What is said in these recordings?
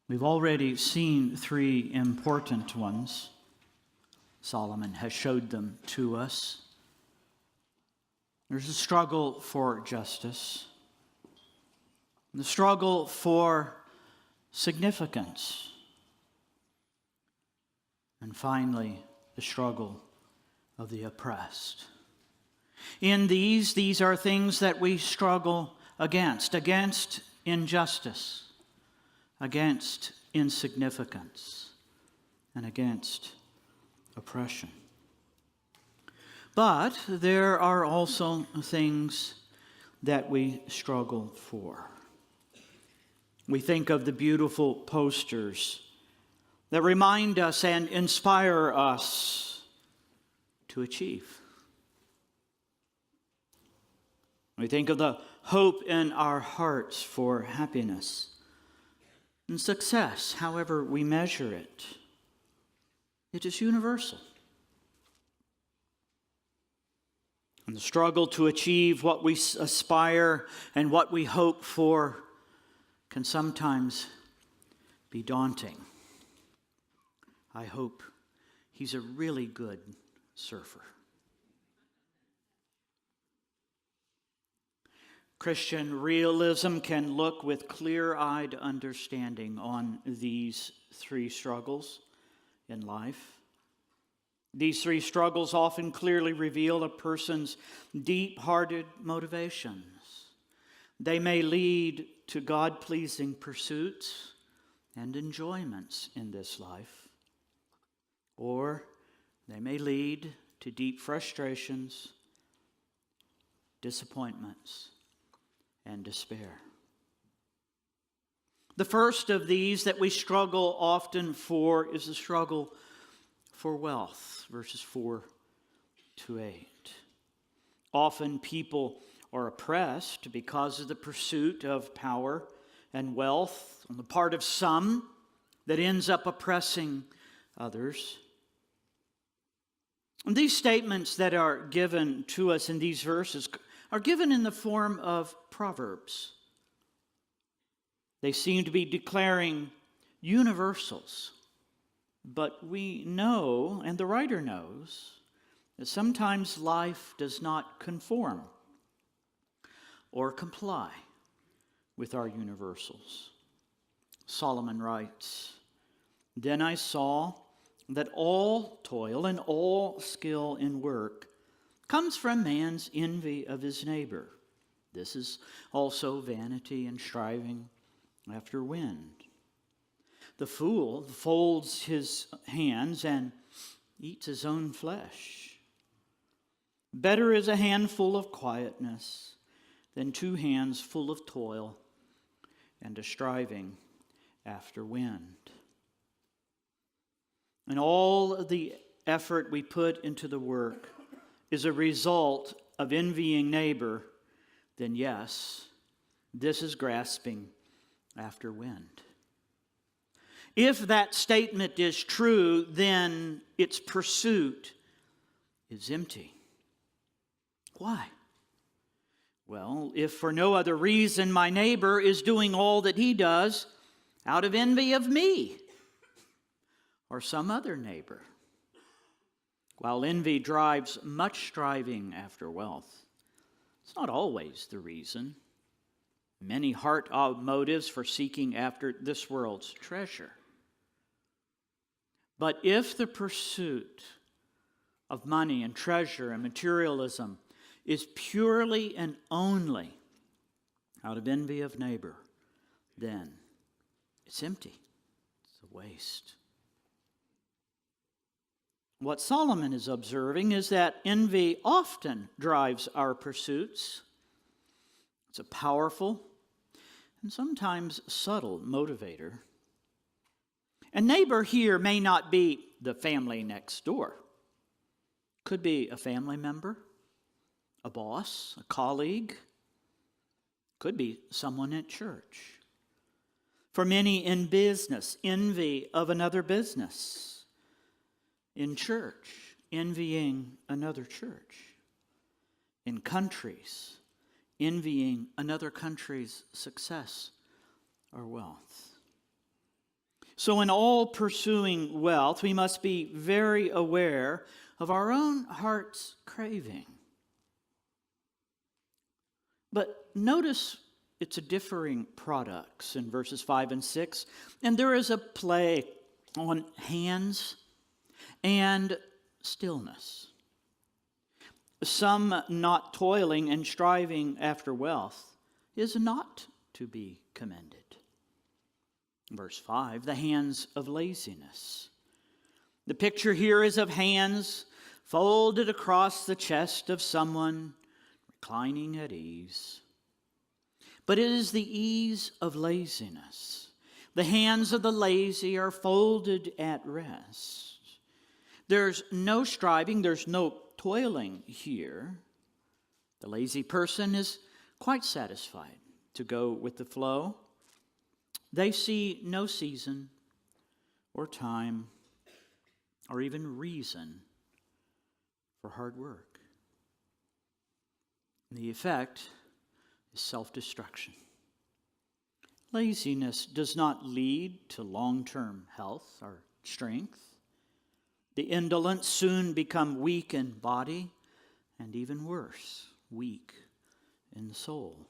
We've already seen three important ones. Solomon has showed them to us. There's a struggle for justice, the struggle for significance, and finally, the struggle of the oppressed. In these are things that we struggle against injustice, against insignificance, and against oppression. But there are also things that we struggle for. We think of the beautiful posters that remind us and inspire us to achieve. We think of the hope in our hearts for happiness and success, however we measure it. It is universal. And the struggle to achieve what we aspire and what we hope for can sometimes be daunting. I hope he's a really good surfer. Christian realism can look with clear-eyed understanding on these three struggles in life. These three struggles often clearly reveal a person's deep-hearted motivations. They may lead to God-pleasing pursuits and enjoyments in this life, or they may lead to deep frustrations, disappointments, and despair. The first of these that we struggle often for is the struggle for wealth, verses 4 to 8. Often people are oppressed because of the pursuit of power and wealth on the part of some that ends up oppressing others. And these statements that are given to us in these verses are given in the form of proverbs. They seem to be declaring universals. But we know, and the writer knows, that sometimes life does not conform or comply with our universals. Solomon writes, "Then I saw that all toil and all skill in work comes from man's envy of his neighbor. This is also vanity and striving after wind. The fool folds his hands and eats his own flesh. Better is a handful of quietness than 2 hands full of toil and a striving after wind." And all the effort we put into the work is a result of envying neighbor, then yes, this is grasping after wind. If that statement is true, then its pursuit is empty. Why? Well, if for no other reason my neighbor is doing all that he does out of envy of me or some other neighbor. While envy drives much striving after wealth, it's not always the reason. Many heart motives for seeking after this world's treasure. But if the pursuit of money and treasure and materialism is purely and only out of envy of neighbor, then it's empty. It's a waste. What Solomon is observing is that envy often drives our pursuits. It's a powerful and sometimes subtle motivator. A neighbor here may not be the family next door. Could be a family member, a boss, a colleague. Could be someone at church. For many in business, envy of another business. In church, envying another church. In countries, envying another country's success or wealth. So in all pursuing wealth, we must be very aware of our own heart's craving. But notice it's a differing products in verses 5 and 6. And there is a play on hands and stillness. Some not toiling and striving after wealth is not to be commended. Verse 5, the hands of laziness. The picture here is of hands folded across the chest of someone reclining at ease. But it is the ease of laziness. The hands of the lazy are folded at rest. There's no striving, there's no toiling here. The lazy person is quite satisfied to go with the flow. They see no season or time or even reason for hard work. And the effect is self-destruction. Laziness does not lead to long-term health or strength. The indolent soon become weak in body and even worse, weak in the soul.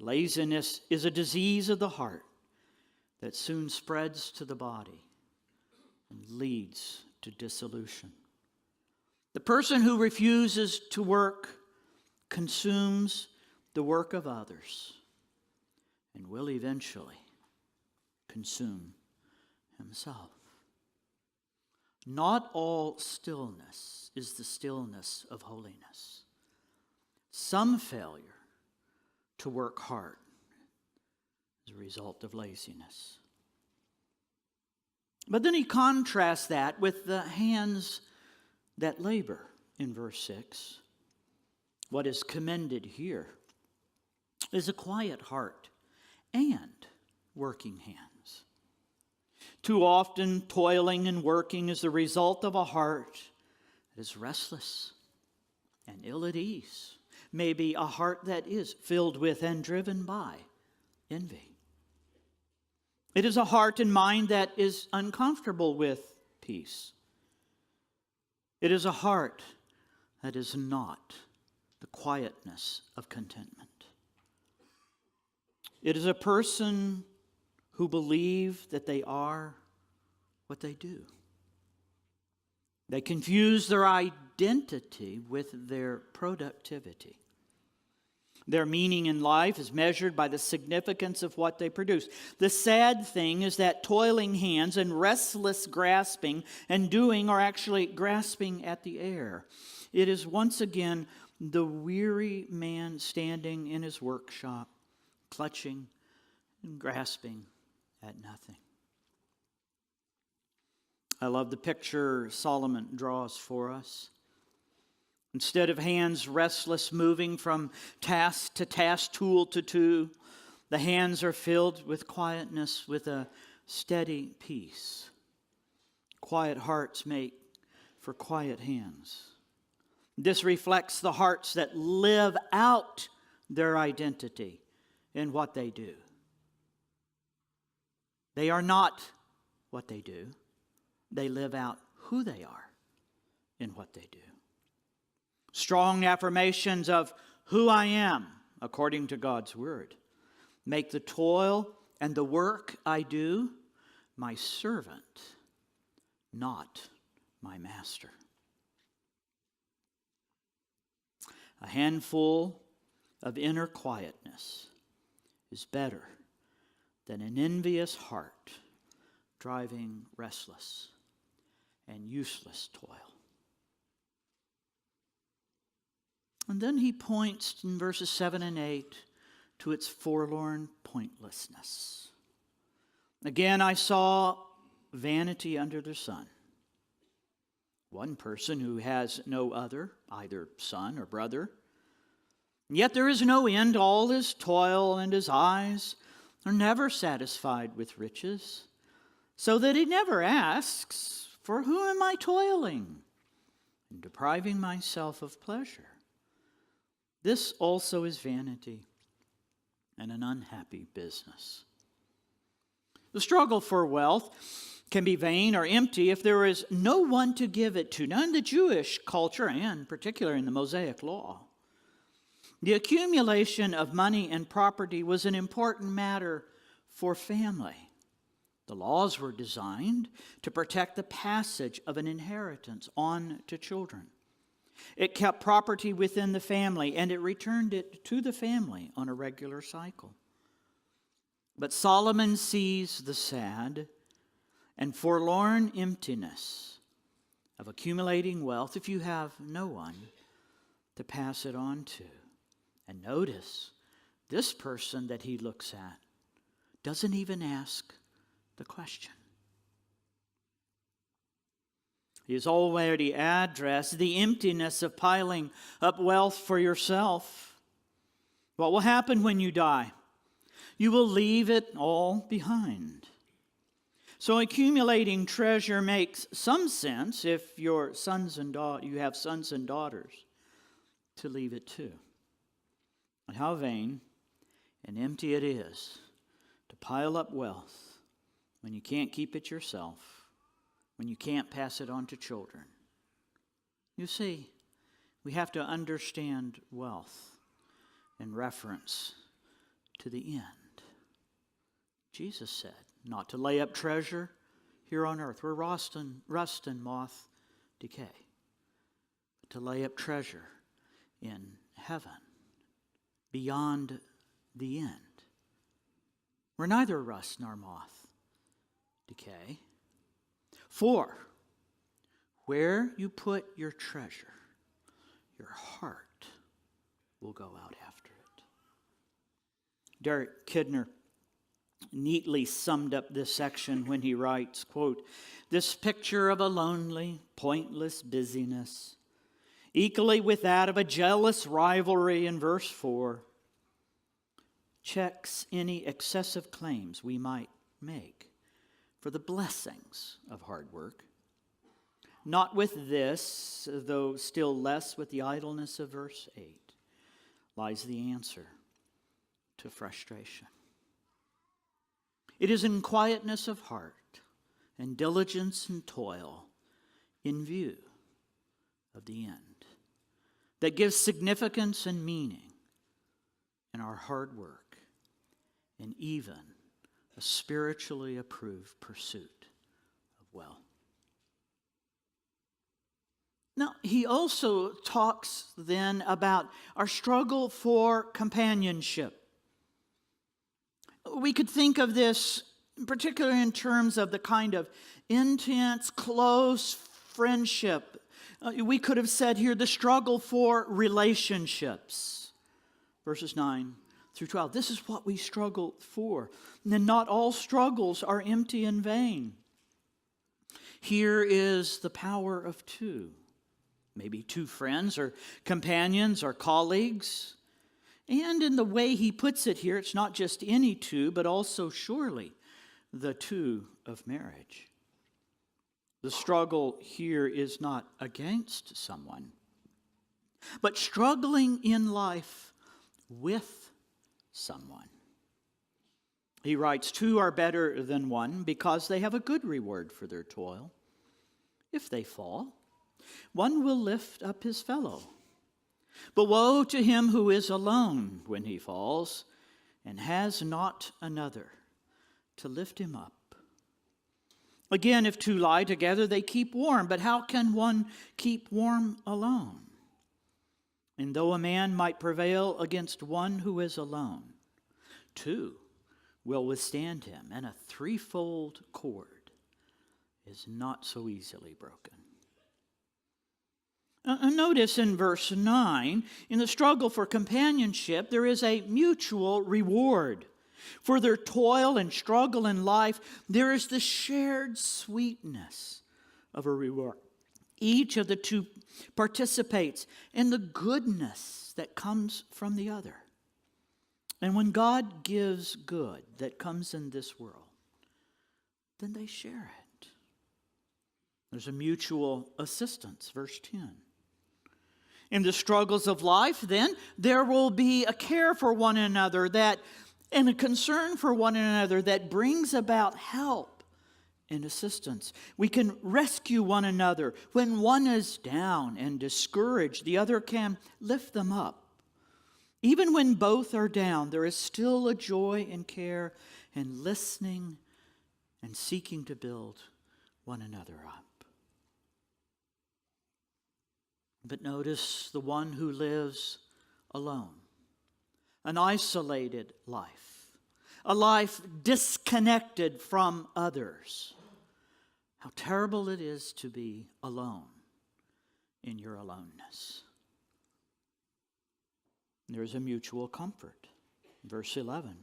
Laziness is a disease of the heart that soon spreads to the body and leads to dissolution. The person who refuses to work consumes the work of others and will eventually consume himself. Not all stillness is the stillness of holiness. Some failure to work hard as a result of laziness. But then he contrasts that with the hands that labor in verse 6. What is commended here is a quiet heart and working hands. Too often, toiling and working is the result of a heart that is restless and ill at ease. Maybe a heart that is filled with and driven by envy. It is a heart and mind that is uncomfortable with peace. It is a heart that is not the quietness of contentment. It is a person who believe that they are what they do. They confuse their identity with their productivity. Their meaning in life is measured by the significance of what they produce. The sad thing is that toiling hands and restless grasping and doing are actually grasping at the air. It is once again the weary man standing in his workshop, clutching and grasping at nothing. I love the picture Solomon draws for us. Instead of hands restless moving from task to task, tool to tool, the hands are filled with quietness, with a steady peace. Quiet hearts make for quiet hands. This reflects the hearts that live out their identity in what they do. They are not what they do. They live out who they are in what they do. Strong affirmations of who I am, according to God's word, make the toil and the work I do my servant, not my master. A handful of inner quietness is better than an envious heart driving restless and useless toil. And then he points in verses 7 and 8 to its forlorn pointlessness. Again, I saw vanity under the sun. One person who has no other, either son or brother. Yet there is no end to all his toil, and his eyes are never satisfied with riches, so that he never asks, for whom am I toiling and depriving myself of pleasure? This also is vanity and an unhappy business. The struggle for wealth can be vain or empty if there is no one to give it to. Now, in the Jewish culture, and particularly in the Mosaic Law, the accumulation of money and property was an important matter for family. The laws were designed to protect the passage of an inheritance on to children. It kept property within the family, and it returned it to the family on a regular cycle. But Solomon sees the sad and forlorn emptiness of accumulating wealth if you have no one to pass it on to. And notice, this person that he looks at doesn't even ask the question. He has already addressed the emptiness of piling up wealth for yourself. What will happen when you die? You will leave it all behind. So accumulating treasure makes some sense if you have sons and daughters to leave it too. And how vain and empty it is to pile up wealth when you can't keep it yourself, when you can't pass it on to children. You see, we have to understand wealth in reference to the end. Jesus said not to lay up treasure here on earth where rust and moth decay, but to lay up treasure in heaven beyond the end, where neither rust nor moth decay. For where you put your treasure, your heart will go out after it. Derek Kidner neatly summed up this section when he writes, quote, "This picture of a lonely, pointless busyness, equally with that of a jealous rivalry in verse 4, checks any excessive claims we might make for the blessings of hard work. Not with this, though still less with the idleness of verse 8, lies the answer to frustration. It is in quietness of heart and diligence and toil in view of the end that gives significance and meaning in our hard work and even a spiritually approved pursuit of wealth." Now, he also talks then about our struggle for companionship. We could think of this particularly in terms of the kind of intense, close friendship. We could have said here the struggle for relationships. Verses 9 through 12. This is what we struggle for. And not all struggles are empty and vain. Here is the power of two. Maybe two friends or companions or colleagues. And in the way he puts it here, it's not just any two, but also surely the two of marriage. The struggle here is not against someone, but struggling in life with someone. He writes, "Two are better than one because they have a good reward for their toil. If they fall, one will lift up his fellow. But woe to him who is alone when he falls and has not another to lift him up. Again, if two lie together, they keep warm. But how can one keep warm alone? And though a man might prevail against one who is alone, two will withstand him, and a threefold cord is not so easily broken." Notice in verse 9, in the struggle for companionship, there is a mutual reward. For their toil and struggle in life, there is the shared sweetness of a reward. Each of the two participates in the goodness that comes from the other. And when God gives good that comes in this world, then they share it. There's a mutual assistance, verse 10. In the struggles of life, then, there will be a care for one another that and a concern for one another that brings about help and assistance. We can rescue one another. When one is down and discouraged, the other can lift them up. Even when both are down, there is still a joy and care in listening and seeking to build one another up. But notice the one who lives alone, an isolated life, a life disconnected from others. How terrible it is to be alone in your aloneness. There is a mutual comfort. Verse 11.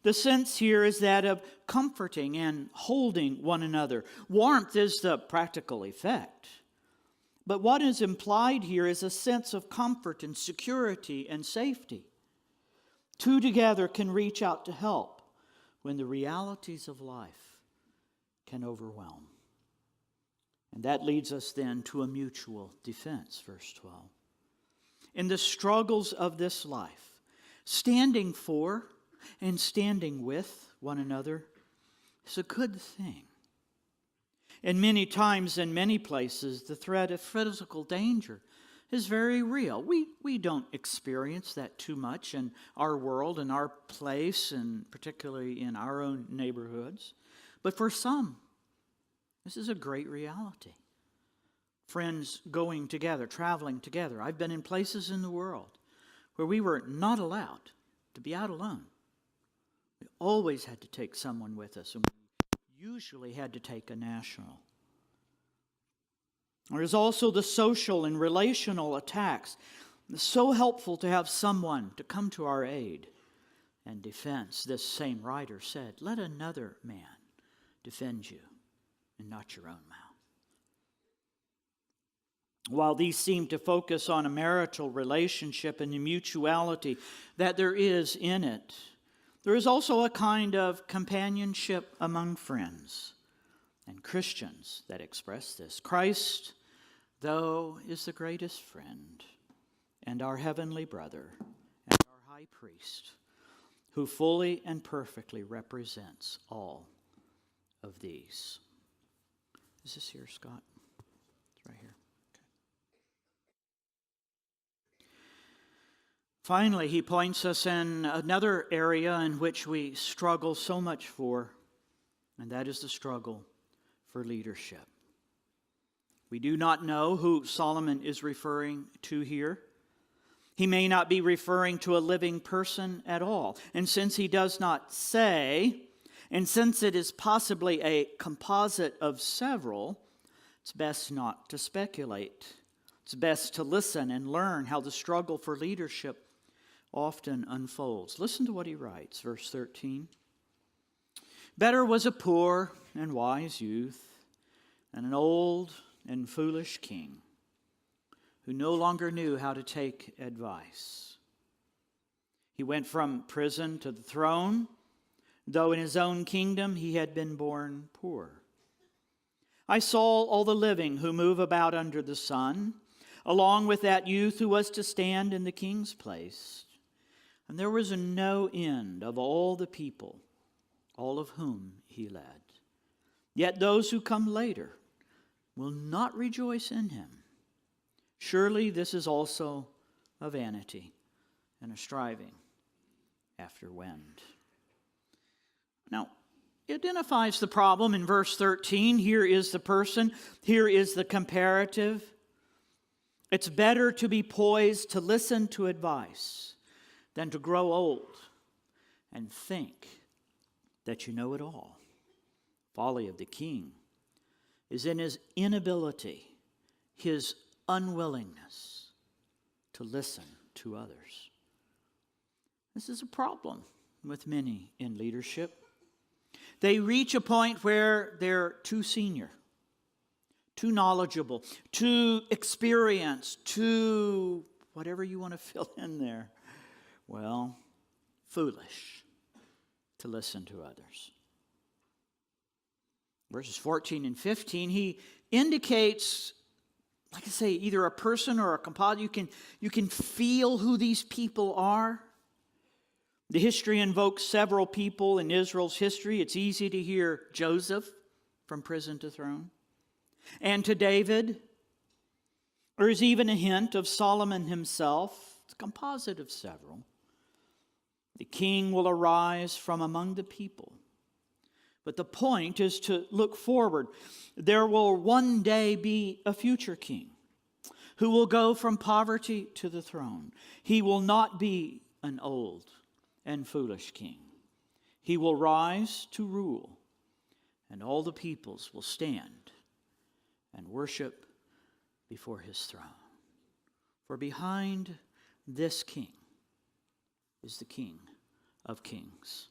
The sense here is that of comforting and holding one another. Warmth is the practical effect. But what is implied here is a sense of comfort and security and safety. Two together can reach out to help when the realities of life can overwhelm. And that leads us then to a mutual defense, verse 12. In the struggles of this life, standing for and standing with one another is a good thing. And many times in many places, the threat of physical danger is very real. We don't experience that too much in our world, in our place, and particularly in our own neighborhoods. But for some, this is a great reality. Friends going together, traveling together. I've been in places in the world where we were not allowed to be out alone. We always had to take someone with us, and we usually had to take a national. There is also the social and relational attacks. It's so helpful to have someone to come to our aid and defense. This same writer said, "Let another man defend you and not your own mouth." While these seem to focus on a marital relationship and the mutuality that there is in it, there is also a kind of companionship among friends and Christians that express this. Christ, though, is the greatest friend and our heavenly brother and our high priest, who fully and perfectly represents all of these. Is this here, Scott? It's right here. Finally, he points us in another area in which we struggle so much for, and that is the struggle for leadership. We do not know who Solomon is referring to here. He may not be referring to a living person at all. And since he does not say, and since it is possibly a composite of several, it's best not to speculate. It's best to listen and learn how the struggle for leadership often unfolds. Listen to what he writes, verse 13. Better was a poor and wise youth than an old and foolish king who no longer knew how to take advice. He went from prison to the throne, though in his own kingdom he had been born poor. I saw all the living who move about under the sun, along with that youth who was to stand in the king's place. And there was no end of all the people, all of whom he led. Yet those who come later will not rejoice in him. Surely this is also a vanity and a striving after wind. Now, he identifies the problem in verse 13. Here is the person. Here is the comparative. It's better to be poised to listen to advice than to grow old and think that you know it all. Folly of the king is in his inability, his unwillingness to listen to others. This is a problem with many in leadership. They reach a point where they're too senior, too knowledgeable, too experienced, too whatever you want to fill in there. Well, foolish to listen to others. Verses 14 and 15, he indicates, like I say, either a person or a composite. You can feel who these people are. The history invokes several people in Israel's history. It's easy to hear Joseph from prison to throne, and to David. There is even a hint of Solomon himself. It's a composite of several. The king will arise from among the people. But the point is to look forward. There will one day be a future king who will go from poverty to the throne. He will not be an old and foolish king. He will rise to rule, and all the peoples will stand and worship before his throne. For behind this king is the King of Kings.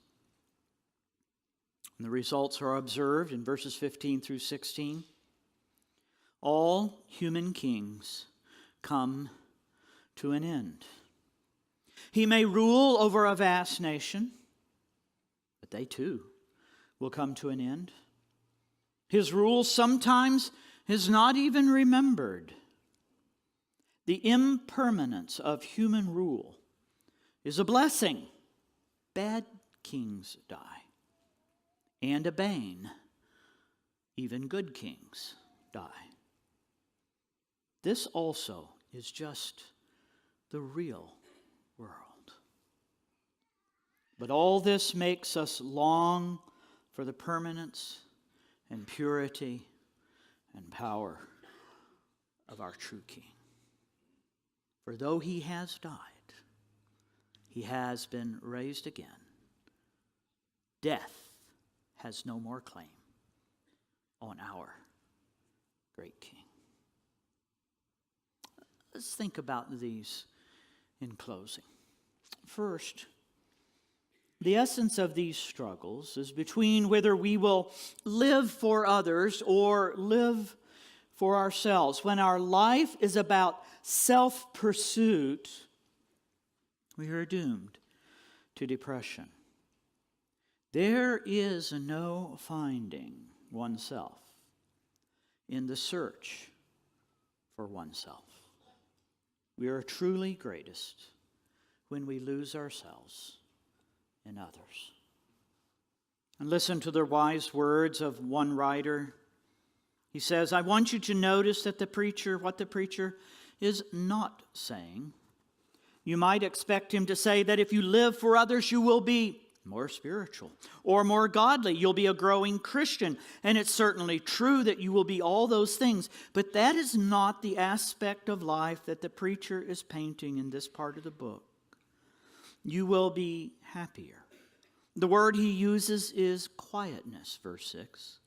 And the results are observed in verses 15 through 16. All human kings come to an end. He may rule over a vast nation, but they too will come to an end. His rule sometimes is not even remembered. The impermanence of human rule is a blessing. Bad kings die, and a bane, even good kings die. This also is just the real world. But all this makes us long for the permanence and purity and power of our true King. For though he has died, he has been raised again. Death has no more claim on our great King. Let's think about these in closing. First, the essence of these struggles is between whether we will live for others or live for ourselves. When our life is about self-pursuit, we are doomed to depression. There is no finding oneself in the search for oneself. We are truly greatest when we lose ourselves in others. And listen to the wise words of one writer. He says, I want you to notice that what the preacher is not saying. You might expect him to say that if you live for others, you will be more spiritual or more godly. You'll be a growing Christian. And it's certainly true that you will be all those things. But that is not the aspect of life that the preacher is painting in this part of the book. You will be happier. The word he uses is quietness, verse 6.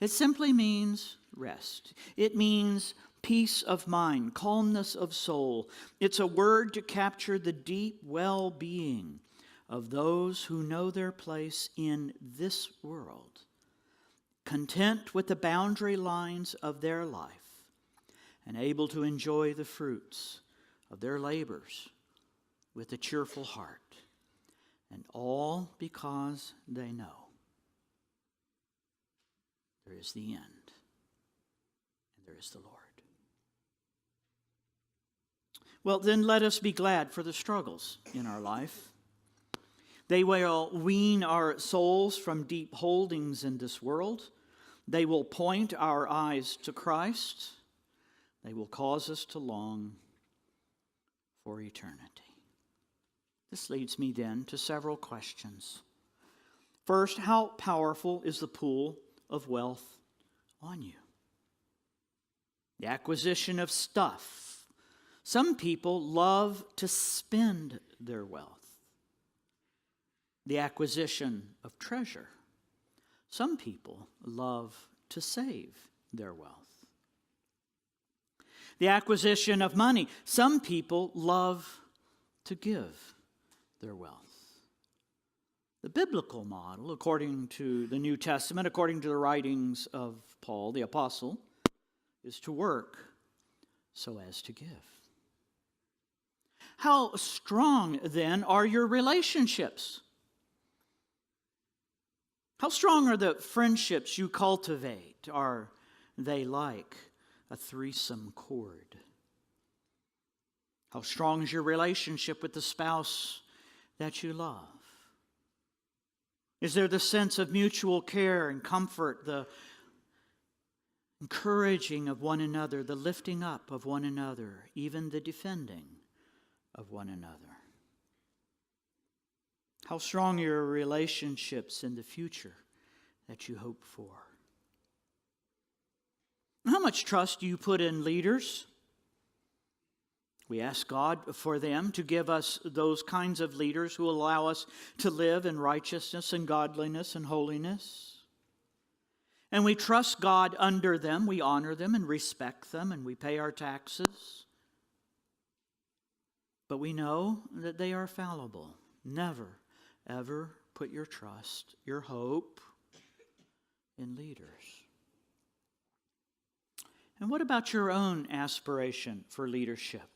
It simply means rest. It means peace of mind, calmness of soul. It's a word to capture the deep well-being of those who know their place in this world, content with the boundary lines of their life, and able to enjoy the fruits of their labors with a cheerful heart, and all because they know there is the end, and there is the Lord. Well, then let us be glad for the struggles in our life. They will wean our souls from deep holdings in this world. They will point our eyes to Christ. They will cause us to long for eternity. This leads me then to several questions. First, how powerful is the pull of wealth on you? The acquisition of stuff. Some people love to spend their wealth. The acquisition of treasure. Some people love to save their wealth. The acquisition of money. Some people love to give their wealth. The biblical model, according to the New Testament, according to the writings of Paul, the apostle, is to work so as to give. How strong, then, are your relationships? How strong are the friendships you cultivate? Are they like a threesome cord? How strong is your relationship with the spouse that you love? Is there the sense of mutual care and comfort, the encouraging of one another, the lifting up of one another, even the defending of one another? How strong are your relationships in the future that you hope for? How much trust do you put in leaders? We ask God for them to give us those kinds of leaders who allow us to live in righteousness and godliness and holiness. And we trust God under them. We honor them and respect them, and we pay our taxes. But we know that they are fallible. Never, ever put your trust, your hope in leaders. And what about your own aspiration for leadership?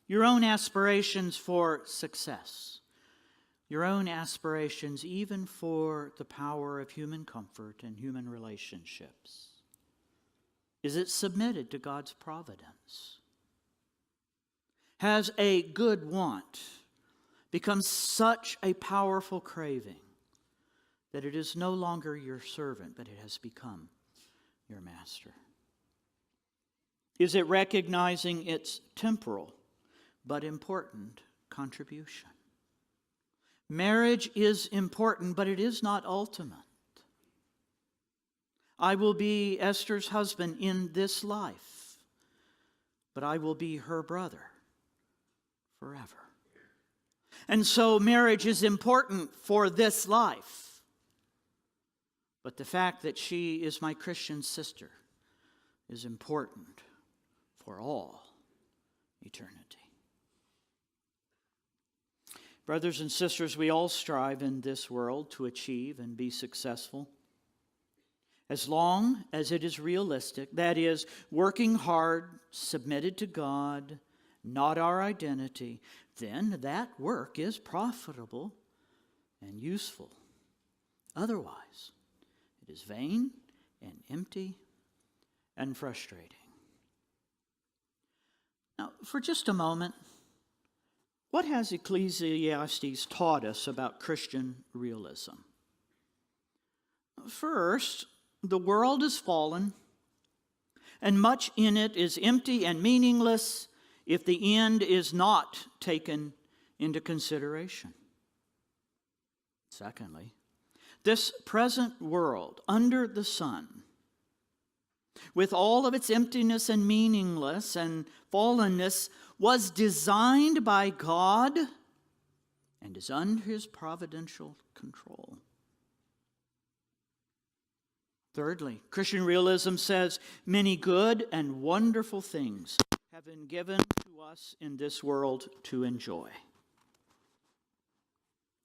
Your own aspirations for success? Your own aspirations even for the power of human comfort and human relationships? Is it submitted to God's providence? Has a good want become such a powerful craving that it is no longer your servant, but it has become your master? Is it recognizing its temporal but important contribution? Marriage is important, but it is not ultimate. I will be Esther's husband in this life, but I will be her brother forever. And so marriage is important for this life, but the fact that she is my Christian sister is important for all eternity. Brothers and sisters, we all strive in this world to achieve and be successful. As long as it is realistic, that is, working hard, submitted to God, not our identity, then that work is profitable and useful. Otherwise, it is vain and empty and frustrating. Now, for just a moment, what has Ecclesiastes taught us about Christian realism? First, the world is fallen, and much in it is empty and meaningless if the end is not taken into consideration. Secondly, this present world under the sun, with all of its emptiness and meaningless and fallenness, was designed by God and is under His providential control. Thirdly, Christian realism says many good and wonderful things have been given to us in this world to enjoy.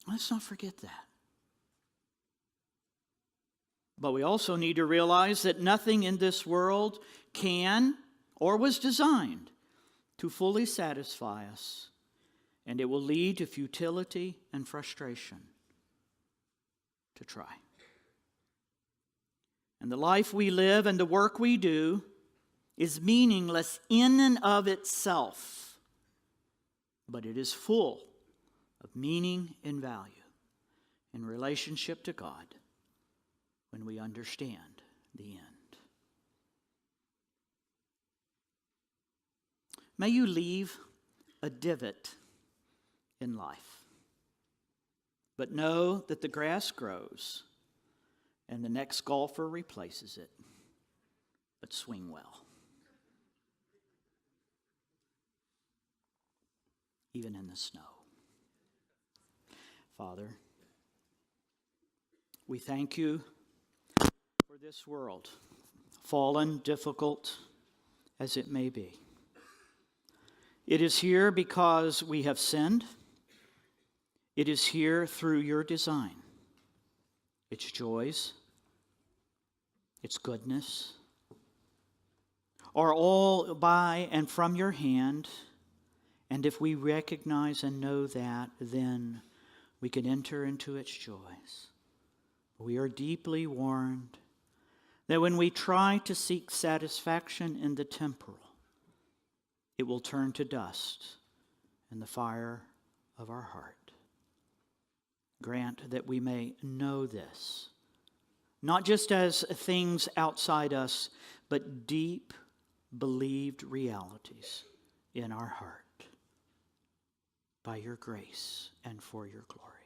Let's not forget that. But we also need to realize that nothing in this world can or was designed to fully satisfy us, and it will lead to futility and frustration to try. And the life we live and the work we do is meaningless in and of itself, but it is full of meaning and value in relationship to God when we understand the end. May you leave a divot in life, but know that the grass grows and the next golfer replaces it, but swing well. Even in the snow. Father, we thank you for this world, fallen, difficult as it may be. It is here because we have sinned. It is here through your design. Its joys, its goodness, are all by and from your hand. And if we recognize and know that, then we can enter into its joys. We are deeply warned that when we try to seek satisfaction in the temporal, it will turn to dust in the fire of our heart. Grant that we may know this, not just as things outside us, but deep, believed realities in our heart, by your grace and for your glory.